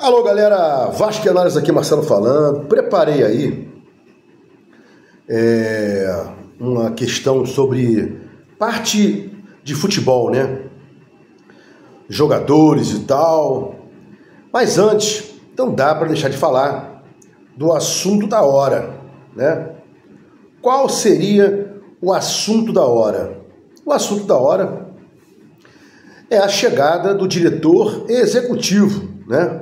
Alô galera, Vasco e Análise aqui, Marcelo falando. Preparei aí uma questão sobre parte de futebol, né? Jogadores e tal. Mas antes, não dá para deixar de falar do assunto da hora, né? Qual seria o assunto da hora? O assunto da hora é a chegada do diretor executivo, né?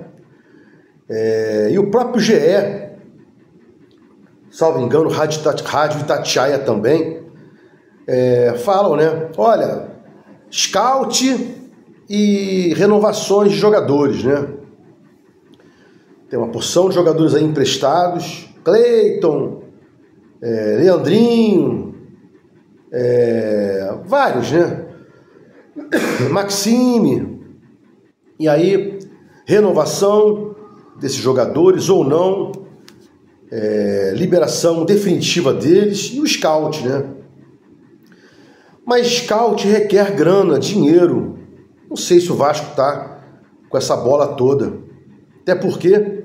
E o próprio GE, salvo engano, Rádio Itatiaia também, falam, né? Olha, scout e renovações de jogadores, né? Tem uma porção de jogadores aí emprestados, Cleiton, Leandrinho, vários, né? Maxime, e aí renovação desses jogadores ou não, liberação definitiva deles e o scout, né? Mas scout requer grana, dinheiro. Não sei se o Vasco tá com essa bola toda. Até porque,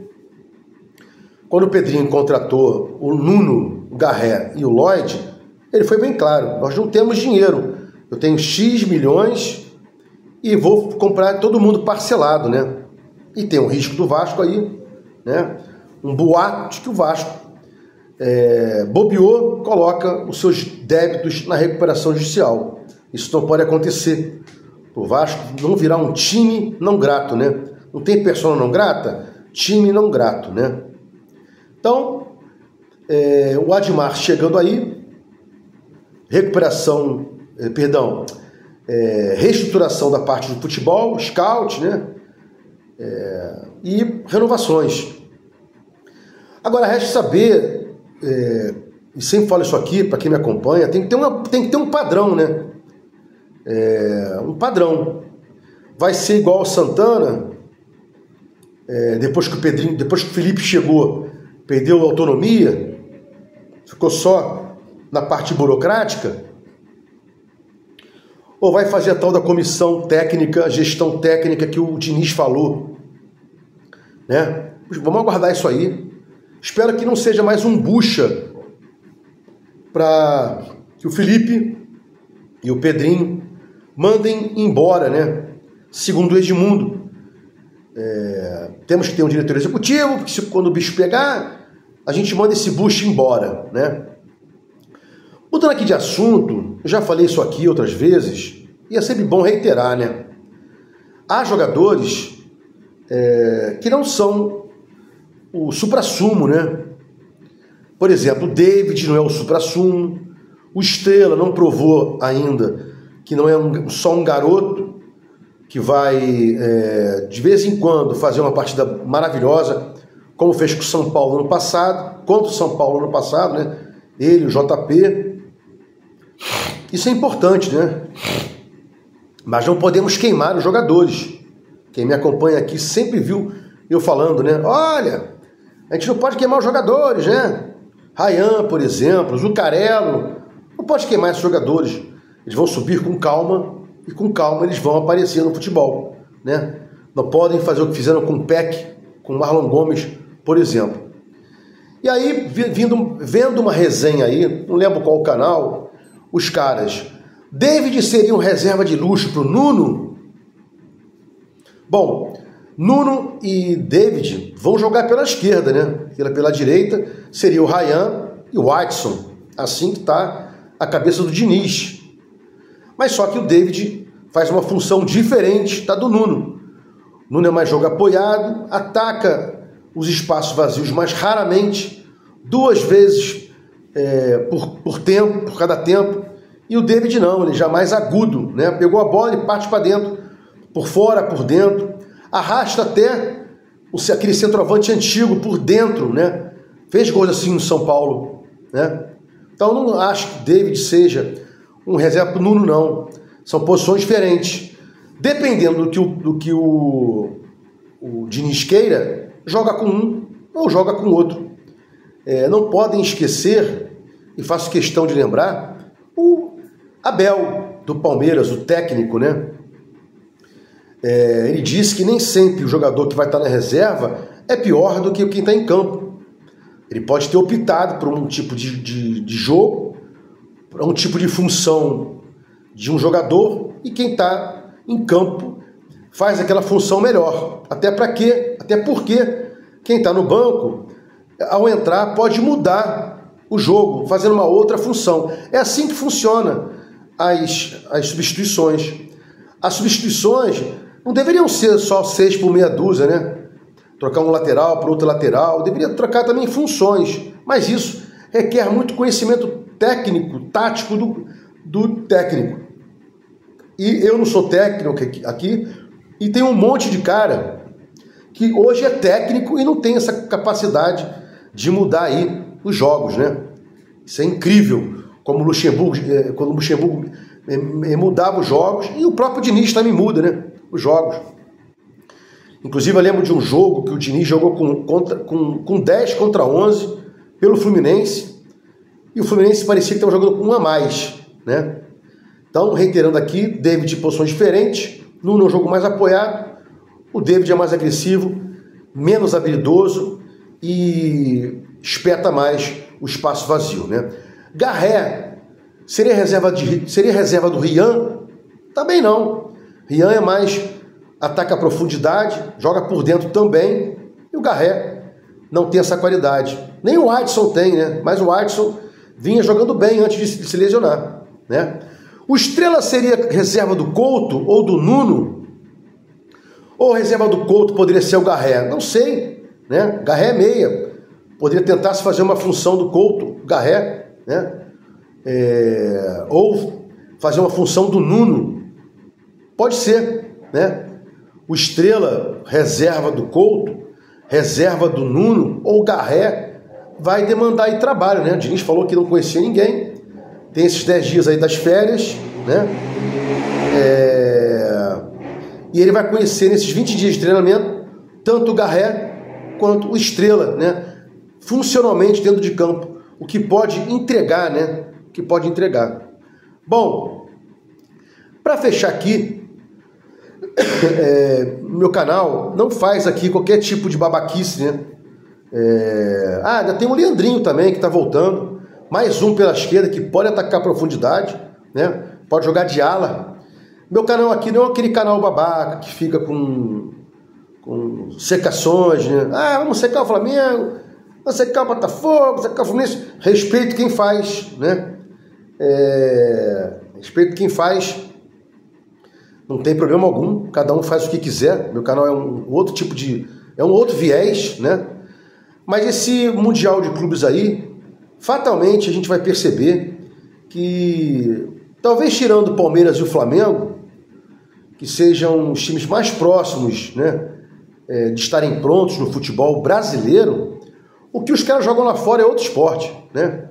quando o Pedrinho contratou o Nuno, o Garré e o Lloyd, ele foi bem claro: nós não temos dinheiro. Eu tenho X milhões e vou comprar todo mundo parcelado, né? E tem um risco do Vasco aí, né? Um boato de que o Vasco bobeou, coloca os seus débitos na recuperação judicial. Isso não pode acontecer. O Vasco não virar um time não grato, né? Não tem persona não grata? Time não grato, né? Então, o Admar chegando aí, reestruturação da parte do futebol, scout, né? E renovações. Agora, resta saber, e sempre falo isso aqui para quem me acompanha, tem que ter um padrão, né? Um padrão. Vai ser igual ao Santana, depois que o Felipe chegou, perdeu a autonomia, ficou só na parte burocrática, ou vai fazer a tal da comissão técnica, gestão técnica que o Diniz falou, né? Vamos aguardar isso aí. Espero que não seja mais um bucha para que o Felipe e o Pedrinho mandem embora, né? Segundo o Edmundo, temos que ter um diretor executivo, porque quando o bicho pegar, a gente manda esse bucha embora, né? Mudando aqui de assunto, eu já falei isso aqui outras vezes, e é sempre bom reiterar, né? Há jogadores que não são o suprassumo, né? Por exemplo, o David não é o suprassumo, o Estrela não provou ainda que não é só um garoto que vai, de vez em quando, fazer uma partida maravilhosa, como fez com o São Paulo ano passado, contra o São Paulo ano passado, né? Ele, o JP. Isso é importante, né? Mas não podemos queimar os jogadores. Quem me acompanha aqui sempre viu eu falando, né? Olha, a gente não pode queimar os jogadores, né? Ryan, por exemplo, Zuccarello, não pode queimar esses jogadores. Eles vão subir com calma e com calma eles vão aparecer no futebol, né? Não podem fazer o que fizeram com o Peck, com o Marlon Gomes, por exemplo. E aí, vendo uma resenha aí, não lembro qual canal, os caras, David seria um reserva de luxo para o Nuno? Bom, Nuno e David vão jogar pela esquerda, né? Pela direita seria o Ryan e o Watson, assim que está a cabeça do Diniz. Mas só que o David faz uma função diferente da do Nuno. O Nuno é mais jogo apoiado, ataca os espaços vazios mais raramente, 2 vezes por cada tempo. E o David não, ele já é mais agudo, né? Pegou a bola e parte para dentro, por fora, por dentro, arrasta até aquele centroavante antigo por dentro, né? Fez gols assim no São Paulo, né? Então não acho que o David seja um reserva para o Nuno, não. São posições diferentes. Dependendo do que o Diniz queira, joga com um ou joga com outro. Não podem esquecer, e faço questão de lembrar, o Abel, do Palmeiras, o técnico, né? Ele disse que nem sempre o jogador que vai estar na reserva é pior do que quem está em campo. Ele pode ter optado por um tipo de jogo, por um tipo de função de um jogador, e quem está em campo faz aquela função melhor. Até porque quem está no banco, ao entrar, pode mudar o jogo, fazendo uma outra função. É assim que funciona as substituições. As substituições não deveriam ser só 6 por meia dúzia, né? Trocar um lateral por outro lateral, deveria trocar também funções, mas isso requer muito conhecimento técnico, tático do técnico. E eu não sou técnico aqui, e tem um monte de cara que hoje é técnico e não tem essa capacidade de mudar aí os jogos, né? Isso é incrível, como o Luxemburgo, quando o Luxemburgo mudava os jogos, e o próprio Diniz também muda, né? Os jogos. Inclusive eu lembro de um jogo que o Diniz jogou com 10 contra 11 pelo Fluminense, e o Fluminense parecia que estava jogando com um a mais, né? Então, reiterando aqui, David em posições diferentes, Nuno é um jogo mais apoiado, o David é mais agressivo, menos habilidoso e espeta mais o espaço vazio, né? Garré seria reserva do Rian? Também não. Rian é mais ataca a profundidade, joga por dentro também, e o Garré não tem essa qualidade. Nem o Adson tem, né? Mas o Adson vinha jogando bem antes de se lesionar, né? O Estrela seria reserva do Couto ou do Nuno? Ou reserva do Couto poderia ser o Garré? Não sei, né? Garré é meia. Poderia tentar se fazer uma função do Couto, Garré, né? Ou fazer uma função do Nuno. Pode ser, né? O Estrela, reserva do Couto, reserva do Nuno, ou Garré, vai demandar aí trabalho, né? O Diniz falou que não conhecia ninguém, tem esses 10 dias aí das férias, né? E ele vai conhecer nesses 20 dias de treinamento tanto o Garré quanto o Estrela, né? Funcionalmente dentro de campo, o que pode entregar, né? O que pode entregar. Bom, para fechar aqui, meu canal não faz aqui qualquer tipo de babaquice, né? Ainda tem o Leandrinho também que está voltando, mais um pela esquerda que pode atacar a profundidade, né? Pode jogar de ala. Meu canal aqui não é aquele canal babaca que fica com secações, né? Vamos secar o Flamengo, vamos secar o Botafogo, secar o Fluminense. Respeito quem faz, né? Respeito quem faz. Não tem problema algum, cada um faz o que quiser. Meu canal é um outro tipo de... é um outro viés, né? Mas esse Mundial de Clubes aí, fatalmente a gente vai perceber que, talvez tirando o Palmeiras e o Flamengo, que sejam os times mais próximos, né, de estarem prontos no futebol brasileiro, o que os caras jogam lá fora é outro esporte, né?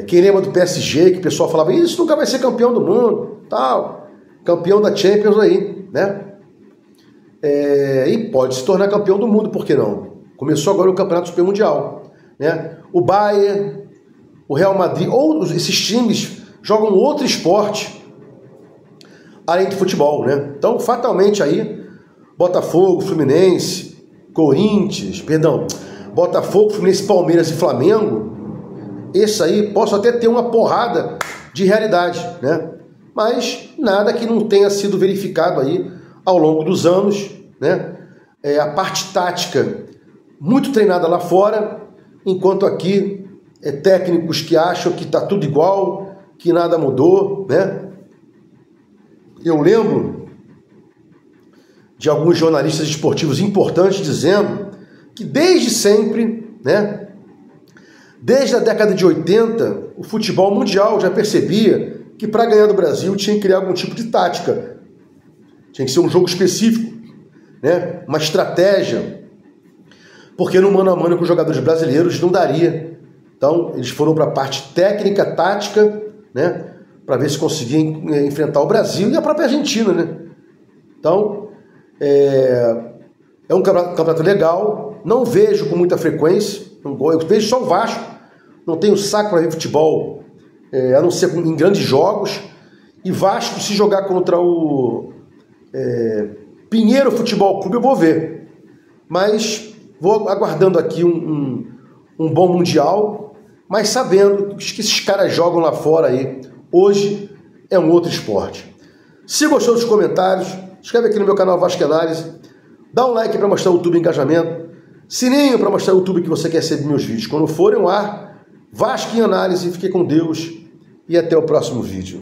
Quem lembra do PSG, que o pessoal falava, isso nunca vai ser campeão do mundo, tal... campeão da Champions aí, né? E pode se tornar campeão do mundo, por que não? Começou agora o Campeonato Super Mundial, né? O Bayern, o Real Madrid, ou esses times jogam outro esporte além do futebol, né? Então, fatalmente aí, Botafogo, Fluminense, Botafogo, Fluminense, Palmeiras e Flamengo, esse aí posso até ter uma porrada de realidade, né? Mas nada que não tenha sido verificado aí ao longo dos anos, né? A parte tática muito treinada lá fora, enquanto aqui técnicos que acham que está tudo igual, que nada mudou, né? Eu lembro de alguns jornalistas esportivos importantes dizendo que desde sempre, né? Desde a década de 80, o futebol mundial já percebia que para ganhar do Brasil tinha que criar algum tipo de tática. Tinha que ser um jogo específico, né? Uma estratégia. Porque no mano a mano com os jogadores brasileiros não daria. Então, eles foram para a parte técnica, tática, né? Para ver se conseguiam enfrentar o Brasil e a própria Argentina, né? Então, é um campeonato legal. Não vejo com muita frequência. Eu vejo só o Vasco. Não tenho saco para ver futebol, a não ser em grandes jogos. E Vasco, se jogar contra Pinheiro Futebol Clube eu vou ver, mas vou aguardando aqui um bom Mundial, mas sabendo que esses caras jogam lá fora aí, hoje é um outro esporte. Se gostou dos comentários, escreve aqui no meu canal Vasco Análise, dá um like para mostrar o YouTube engajamento, sininho para mostrar o YouTube que você quer receber meus vídeos quando forem ao ar. Vasco em Análise, fique com Deus e até o próximo vídeo.